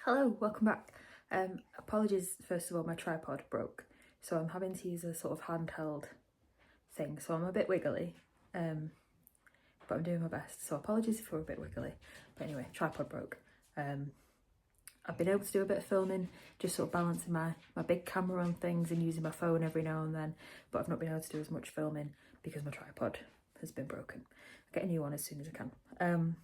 Hello, welcome back. Apologies, first of all, my tripod broke, so I'm having to use a sort of handheld thing, so I'm a bit wiggly, but I'm doing my best, so apologies if we're a bit wiggly. But anyway, tripod broke. I've been able to do a bit of filming, just sort of balancing my big camera on things and using my phone every now and then, but I've not been able to do as much filming because my tripod has been broken. I'll get a new one as soon as I can.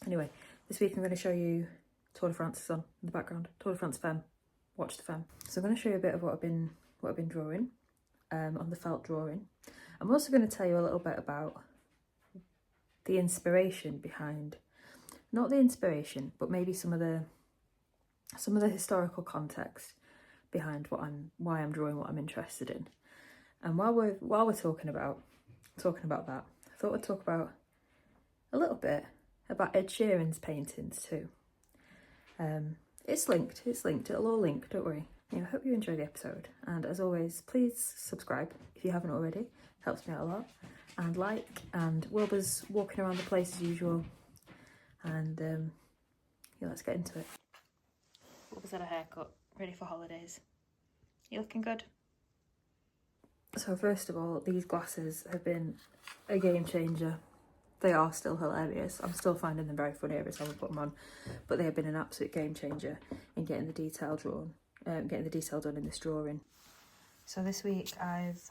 Anyway, this week I'm going to show you Tour de France is on in the background. Tour de France Femme. Watch the Femme. So I'm going to show you a bit of what I've been drawing on the felt drawing. I'm also going to tell you a little bit about the inspiration behind, not the inspiration, but maybe some of the historical context behind why I'm drawing what I'm interested in. And while we're talking about that, I thought I'd talk about a little bit about Ed Sheeran's paintings too. It's linked, it'll all link, don't worry. I hope you enjoy the episode, and as always, please subscribe if you haven't already, helps me out a lot, and like, and Wilbur's walking around the place as usual, and yeah, let's get into it. Wilbur's had a haircut, ready for holidays. You looking good? So first of all, these glasses have been a game changer. They are still hilarious. I'm still finding them very funny every time I put them on, but they have been an absolute game changer in getting the detail drawn, getting the detail done in this drawing. So this week I've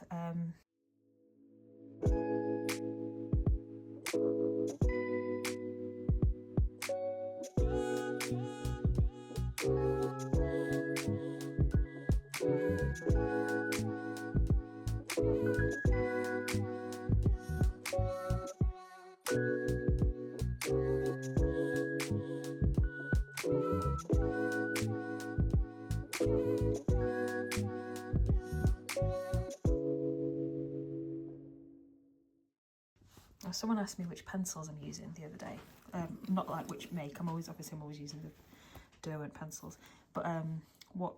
someone asked me which pencils I'm using the other day. Not like which make. I'm always using the Derwent pencils. But what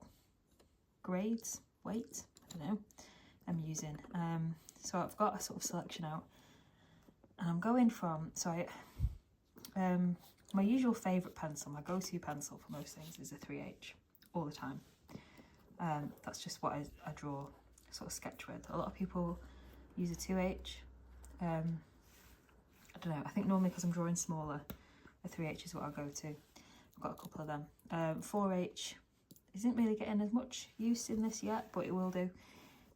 grades, weight, I don't know, I'm using. So I've got a sort of selection out, and I'm going from my usual favourite pencil, my go-to pencil for most things is a 3H all the time. That's just what I draw, sort of sketch with. A lot of people use a 2H. I don't know, I think normally because I'm drawing smaller, a 3H is what I'll go to. I've got a couple of them. 4H isn't really getting as much use in this yet, but it will do.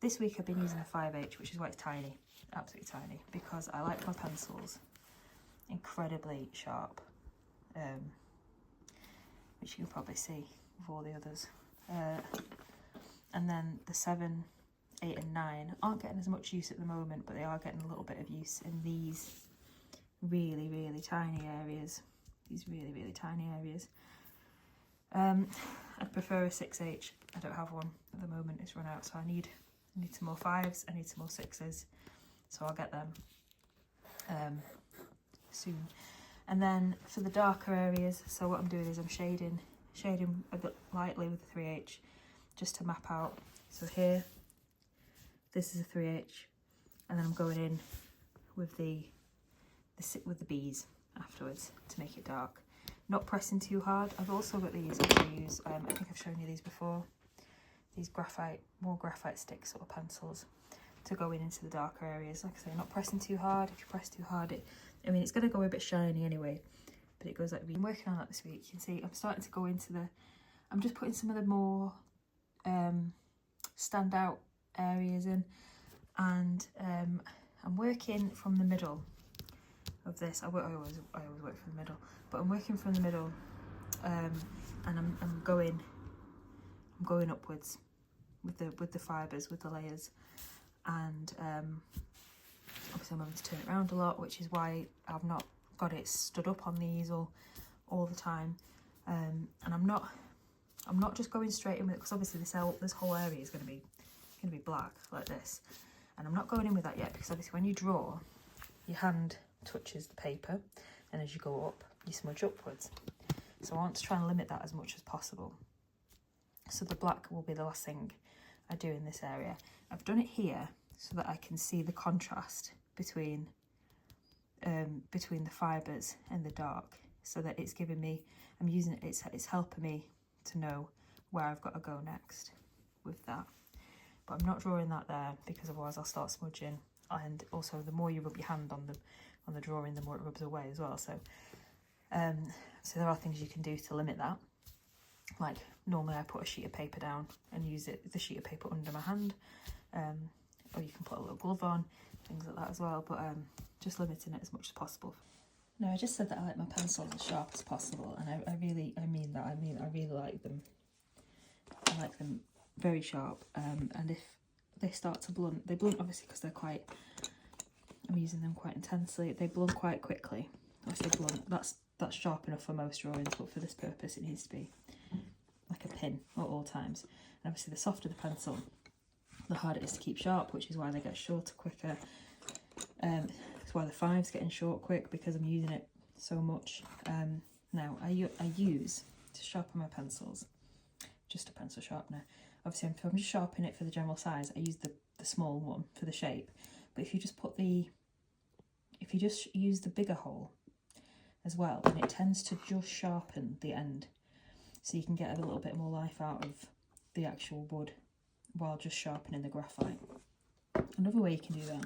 This week I've been using the 5H, which is why it's tiny, absolutely tiny, because I like my pencils incredibly sharp, which you can probably see with all the others. And then the 7, 8 and 9 aren't getting as much use at the moment, but they are getting a little bit of use in these really, really tiny areas. These really, really tiny areas. I'd prefer a 6H. I don't have one at the moment, it's run out, so I need some more 5s, I need some more 6s, so I'll get them soon. And then for the darker areas, so what I'm doing is I'm shading a bit lightly with the 3H, just to map out. So here, this is a 3H, and then I'm going in with the bees afterwards to make it dark. Not pressing too hard. I've also got these which I use, I think I've shown you these before, these more graphite stick sort of pencils to go into the darker areas. Like I say, not pressing too hard. If you press too hard, it's going to go a bit shiny anyway, but it goes like, I'm working on that this week. You can see I'm starting to go into I'm just putting some of the more standout areas in, and I'm working from the middle of this. I always work from the middle, but I'm working from the middle, and I'm going upwards with the fibres, with the layers, and obviously I'm having to turn it around a lot, which is why I've not got it stood up on the easel all the time, and I'm not just going straight in with it, because obviously this whole area is going to be black like this, and I'm not going in with that yet, because obviously when you draw, your hand touches the paper, and as you go up, you smudge upwards. So I want to try and limit that as much as possible. So the black will be the last thing I do in this area. I've done it here so that I can see the contrast between the fibres and the dark so that it's giving me, I'm using it, it's helping me to know where I've got to go next with that. But I'm not drawing that there because otherwise I'll start smudging, and also the more you rub your hand on the drawing, the more it rubs away as well. So so there are things you can do to limit that. Like normally I put a sheet of paper down and use the sheet of paper under my hand, or you can put a little glove on, things like that as well, but just limiting it as much as possible. No, I just said that I like my pencils as sharp as possible, and I mean that. I really like them. I like them very sharp, and if they start to blunt, they blunt obviously because they're quite, I'm using them quite intensely, they blunt quite quickly. I say blunt, that's sharp enough for most drawings, but for this purpose it needs to be like a pin at all times. And obviously the softer the pencil, the harder it is to keep sharp, which is why they get shorter quicker. That's why the 5's getting short quick, because I'm using it so much. Now I use, to sharpen my pencils, just a pencil sharpener. Obviously if I'm just sharpening it for the general size, I use the small one for the shape. But if you just use the bigger hole as well, then it tends to just sharpen the end, so you can get a little bit more life out of the actual wood while just sharpening the graphite. Another way you can do that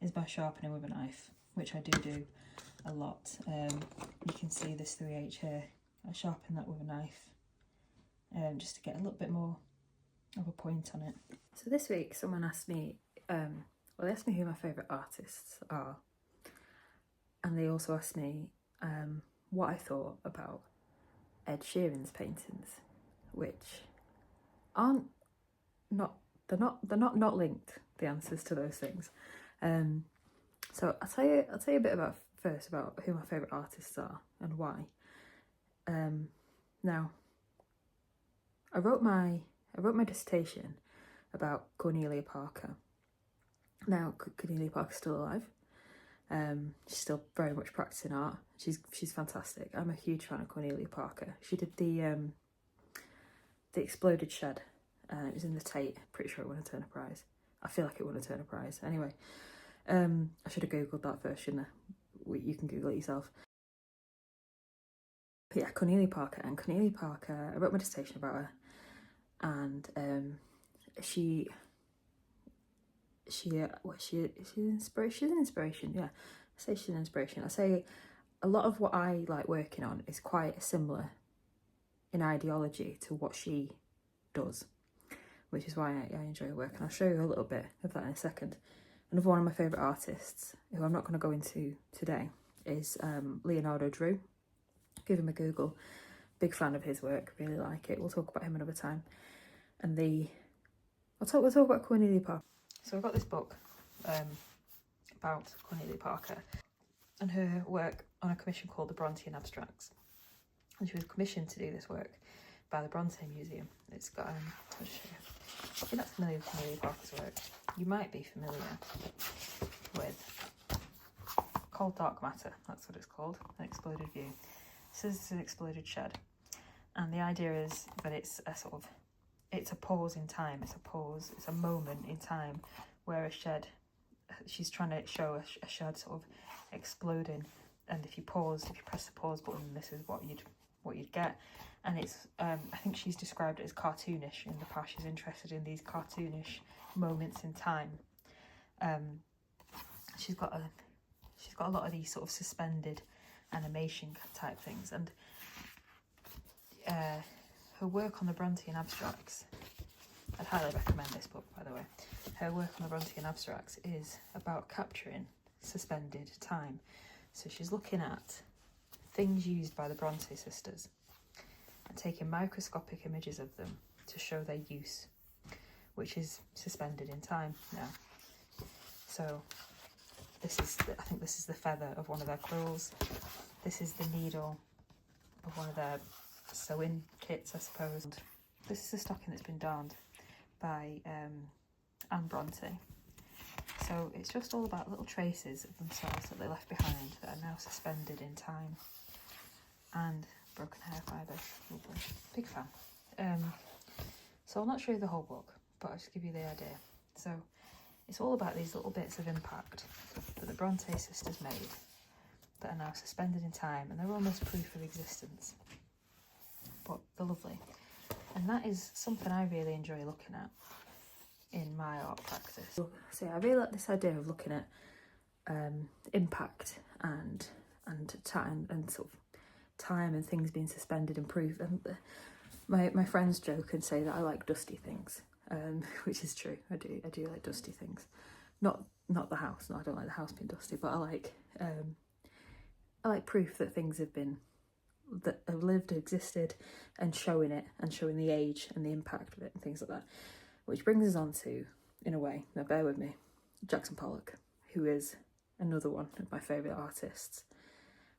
is by sharpening with a knife, which I do a lot. You can see this 3H here. I sharpen that with a knife just to get a little bit more of a point on it. So this week someone asked me, they asked me who my favourite artists are, and they also asked me what I thought about Ed Sheeran's paintings, which they're not linked, the answers to those things. So I'll tell you a bit about who my favourite artists are and why. Now, I wrote my dissertation about Cornelia Parker. Now, Cornelia Parker's still alive. She's still very much practicing art. She's fantastic. I'm a huge fan of Cornelia Parker. She did the Exploded Shed. It was in the Tate. Pretty sure it won a Turner Prize. I feel like it won a Turner Prize. Anyway, I should have googled that first, shouldn't I? You can Google it yourself. But yeah, Cornelia Parker. I wrote my dissertation about her, and she's an inspiration. Yeah, I say she's an inspiration. I say a lot of what I like working on is quite similar in ideology to what she does, which is why I enjoy her work, and I'll show you a little bit of that in a second. Another one of my favourite artists, who I'm not going to go into today, is Leonardo Drew. Give him a Google. Big fan of his work, really like it. We'll talk about him another time. And we'll talk about Cornelia Parker. So I've got this book about Cornelia Parker and her work on a commission called the Brontean Abstracts. And she was commissioned to do this work by the Bronte Museum. It's got, I'll just show you. If you're not familiar with Cornelia Parker's work, you might be familiar with Cold Dark Matter. That's what it's called, An Exploded View. So this is an exploded shed. And the idea is that it's a pause in time. It's a moment in time where a shed, she's trying to show a shed sort of exploding. And if you press the pause button, this is what you'd get. And it's, I think she's described it as cartoonish in the past. She's interested in these cartoonish moments in time. She's got a lot of these sort of suspended animation type things, and her work on the Brontean Abstracts, I'd highly recommend this book, by the way. Her work on the Brontean Abstracts is about capturing suspended time. So she's looking at things used by the Bronte sisters and taking microscopic images of them to show their use, which is suspended in time now. So I think this is the feather of one of their quills. This is the needle of one of their sewing kits, I suppose. This is a stocking that's been darned by Anne Bronte. So it's just all about little traces of themselves that they left behind that are now suspended in time. And broken hair fibre, lovely. Big fan. So I'll not show you the whole book, but I'll just give you the idea. So it's all about these little bits of impact that the Bronte sisters made that are now suspended in time, and they're almost proof of existence, but they're lovely. And that is something I really enjoy looking at in my art practice. So yeah, I really like this idea of looking at impact and time, and sort of time and things being suspended and proof. And my friends joke and say that I like dusty things, which is true. I do like dusty things. Not the house. No, I don't like the house being dusty, but I like proof that things have lived, existed, and showing it, and showing the age and the impact of it and things like that. Which brings us on to, in a way, now bear with me, Jackson Pollock, who is another one of my favourite artists.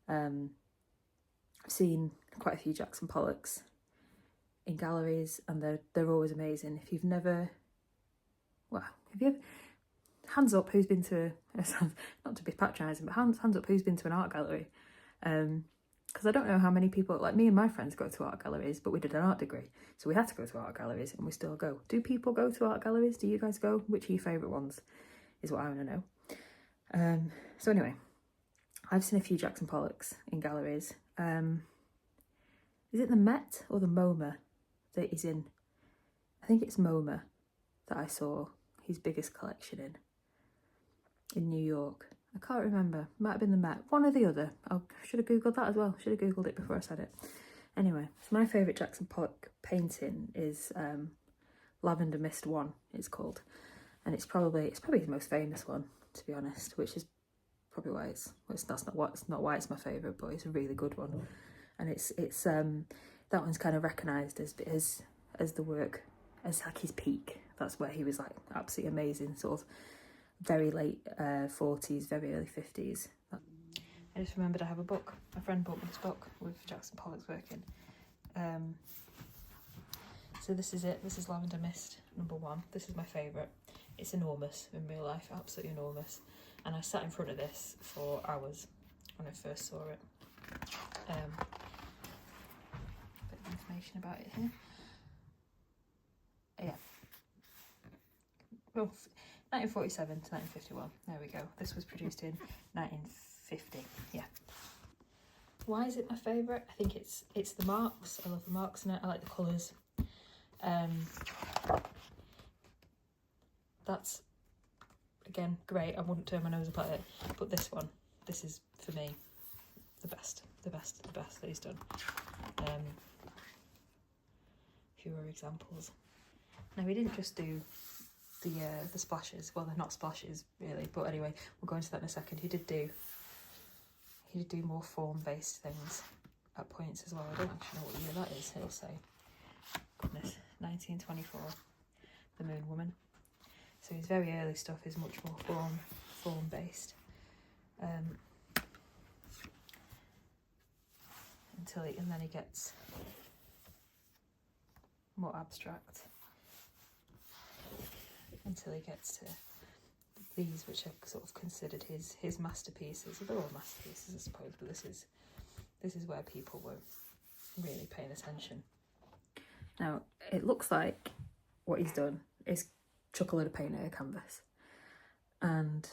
I've seen quite a few Jackson Pollocks in galleries, and they're always amazing. If you've ever, hands up who's been to, not to be patronising, but hands up who's been to an art gallery. Because I don't know how many people, like me and my friends, go to art galleries, but we did an art degree, so we had to go to art galleries, and we still go. Do people go to art galleries? Do you guys go? Which are your favourite ones, is what I want to know. So anyway, I've seen a few Jackson Pollocks in galleries. Is it the Met or the MoMA that he's in? I think it's MoMA that I saw his biggest collection in New York. I can't remember. Might have been the Met. One or the other. I should have googled that as well. Should have googled it before I said it. Anyway, so my favourite Jackson Pollock painting is Lavender Mist 1, it's called. And it's probably his most famous one, to be honest, which is probably why it's not why it's my favourite, but it's a really good one. And it's that one's kind of recognised as the work, as like his peak. That's where he was like absolutely amazing, sort of very late 40s, very early 50s. I just remembered I have a book. My friend bought me this book with Jackson Pollock's work in. So this is it. This is Lavender Mist #1. This is my favourite. It's enormous in real life, absolutely enormous. And I sat in front of this for hours when I first saw it. A bit of information about it here. Yeah. Well, 1947 to 1951. There we go. This was produced in 1950. Yeah. Why is it my favourite? I think it's the marks. I love the marks in it. I like the colours. That's, again, great. I wouldn't turn my nose up at it. But this is, for me, the best that he's done. Fewer examples. Now, he didn't just do the splashes. Well, they're not splashes really, but anyway, we'll go into that in a second. He did do more form-based things at points as well. I don't actually know what year that is. It'll say, goodness, 1924, The Moon Woman. So his very early stuff is much more form-based. And then he gets more abstract until he gets to these, which are sort of considered his masterpieces. They're all masterpieces, I suppose, but this is where people were really paying attention. Now, it looks like what he's done is chuck a load of paint at a canvas, and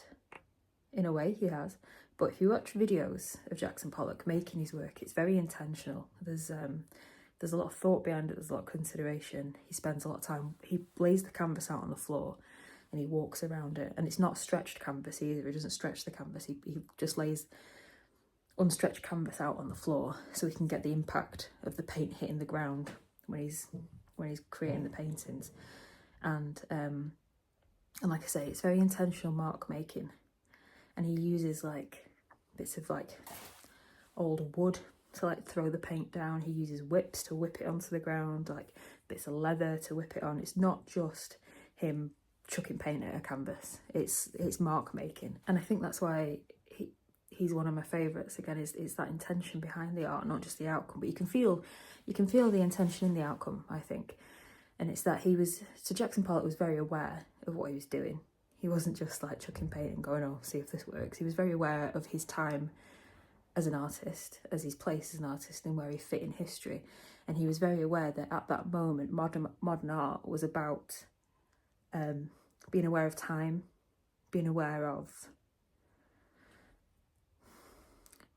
in a way he has. But if you watch videos of Jackson Pollock making his work, it's very intentional. There's a lot of thought behind it, there's a lot of consideration. He spends a lot of time, he lays the canvas out on the floor and he walks around it. And it's not stretched canvas either, he doesn't stretch the canvas, he just lays unstretched canvas out on the floor so he can get the impact of the paint hitting the ground when he's creating the paintings. And like I say, it's very intentional mark making. And he uses like bits of like old wood to like throw the paint down. He uses whips to whip it onto the ground, like bits of leather to whip it on. It's not just him chucking paint at a canvas, it's mark making. And I think that's why he's one of my favourites. Again, is that intention behind the art, not just the outcome, but you can feel the intention in the outcome, I think. And it's that Jackson Pollock was very aware of what he was doing. He wasn't just like chucking paint and going, oh, see if this works. He was very aware of his time as an artist, as his place as an artist, and where he fit in history. And he was very aware that at that moment, modern art was about being aware of time, being aware of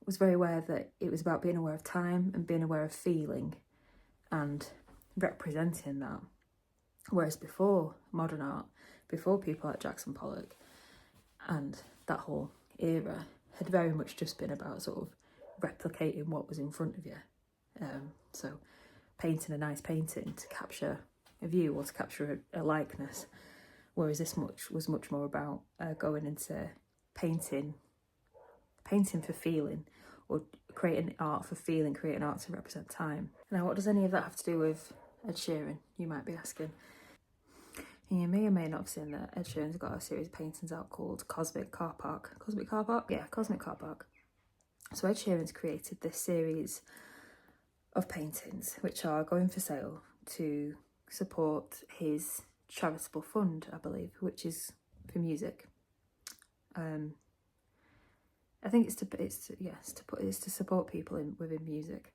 was very aware that it was about being aware of time and being aware of feeling and representing that. Whereas before modern art, before people like Jackson Pollock and that whole era, had very much just been about sort of replicating what was in front of you. So painting a nice painting to capture a view or to capture a likeness, whereas this was much more about going into painting for feeling, or creating art for feeling, creating art to represent time. Now, what does any of that have to do with Ed Sheeran, you might be asking? You may or may not have seen that Ed Sheeran's got a series of paintings out called Cosmic Car Park. Cosmic Car Park? Yeah, Cosmic Car Park. So Ed Sheeran's created this series of paintings which are going for sale to support his charitable fund, I believe, which is for music. I think it's to support people within music.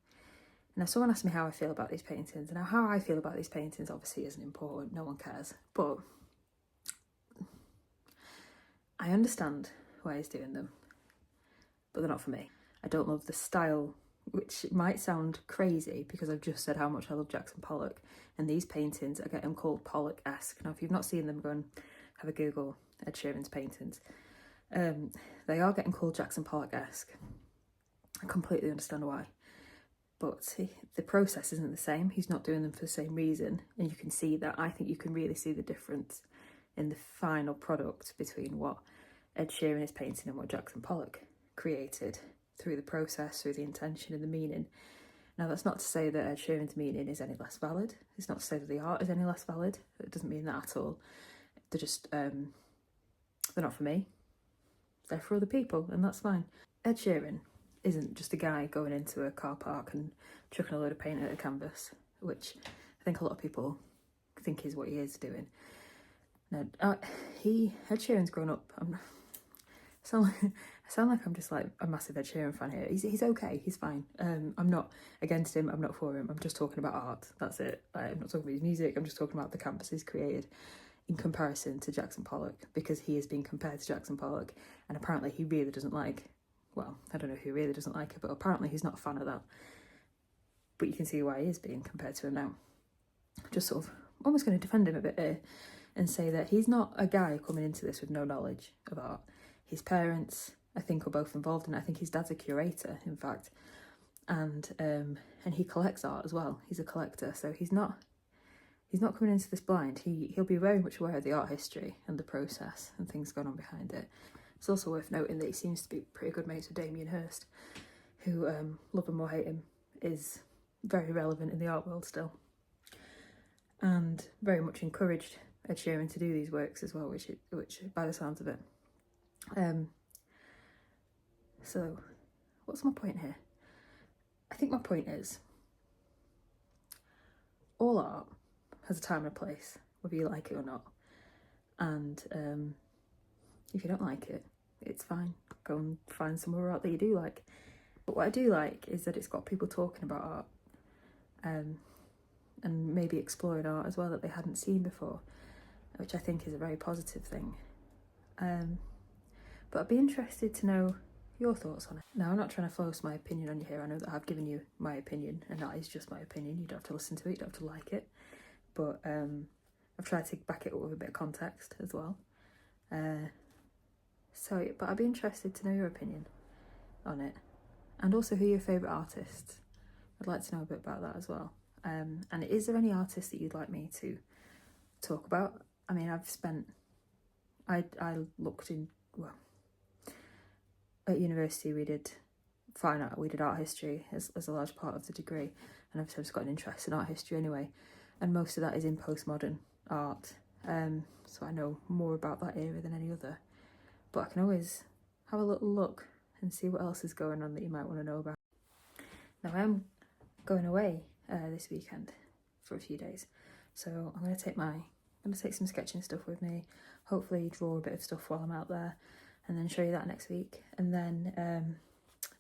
Now, someone asked me how I feel about these paintings. Now, how I feel about these paintings obviously isn't important. No one cares. But I understand why he's doing them, but they're not for me. I don't love the style, which might sound crazy because I've just said how much I love Jackson Pollock, and these paintings, I get them called Pollock-esque. Now, if you've not seen them, go and have a Google Ed Sheeran's paintings. They are getting called Jackson Pollock-esque. I completely understand why. But the process isn't the same. He's not doing them for the same reason. And you can see that. I think you can really see the difference in the final product between what Ed Sheeran is painting and what Jackson Pollock created through the process, through the intention and the meaning. Now, that's not to say that Ed Sheeran's meaning is any less valid. It's not to say that the art is any less valid. It doesn't mean that at all. They're just, they're not for me. They're for other people, and that's fine. Ed Sheeran isn't just a guy going into a car park and chucking a load of paint at a canvas, which I think a lot of people think is what he is doing. No, Ed Sheeran's grown up. I sound like I'm just like a massive Ed Sheeran fan here. He's okay, he's fine. I'm not against him, I'm not for him, I'm just talking about art, that's it. I'm not talking about his music, I'm just talking about the canvases created in comparison to Jackson Pollock, because he is being compared to Jackson Pollock, and apparently he really doesn't like, well, I don't know if he really doesn't like it, but apparently he's not a fan of that. But you can see why he is being compared to him now. Just sort of almost going to defend him a bit here and say that he's not a guy coming into this with no knowledge of art. His parents, I think, are both involved in it. I think his dad's a curator, in fact, and he collects art as well. He's a collector, so he's not coming into this blind. He'll be very much aware of the art history and the process and things going on behind it. It's also worth noting that he seems to be pretty good mates with Damien Hirst, who, love him or hate him, is very relevant in the art world still, and very much encouraged Ed Sheeran to do these works as well, which by the sounds of it. So what's my point here? I think my point is all art has a time and a place, whether you like it or not. And if you don't like it, it's fine. Go and find some other art that you do like. But what I do like is that it's got people talking about art, and maybe exploring art as well that they hadn't seen before, which I think is a very positive thing. But I'd be interested to know your thoughts on it. Now, I'm not trying to force my opinion on you here. I know that I've given you my opinion, and that is just my opinion. You don't have to listen to it, you don't have to like it. But I've tried to back it up with a bit of context as well. But I'd be interested to know your opinion on it, and also who your favourite artists. I'd like to know a bit about that as well. And is there any artists that you'd like me to talk about? I mean, I looked in, well, at university we did fine art, we did art history as a large part of the degree, and I've just got an interest in art history anyway, and most of that is in postmodern art, so I know more about that era than any other, but I can always have a little look and see what else is going on that you might want to know about. Now, I am going away this weekend for a few days, so I'm going to take some sketching stuff with me, hopefully draw a bit of stuff while I'm out there, and then show you that next week. And then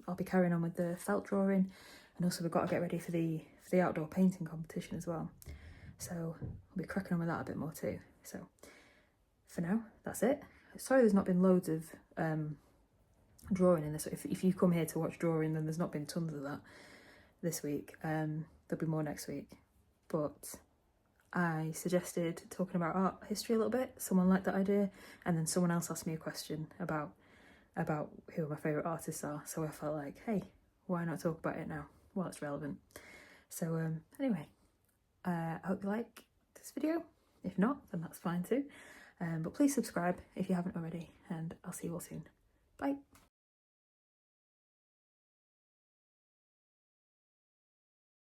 I'll be carrying on with the felt drawing, and also we've got to get ready for the outdoor painting competition as well, so I'll be cracking on with that a bit more too. So for now, that's it. Sorry there's not been loads of drawing in this. If you come here to watch drawing, then there's not been tons of that this week. There'll be more next week. But I suggested talking about art history a little bit. Someone liked that idea, and then someone else asked me a question about who my favourite artists are. So I felt like, hey, why not talk about it now while it's relevant? So anyway, I hope you like this video. If not, then that's fine too. But please subscribe if you haven't already, and I'll see you all soon. Bye.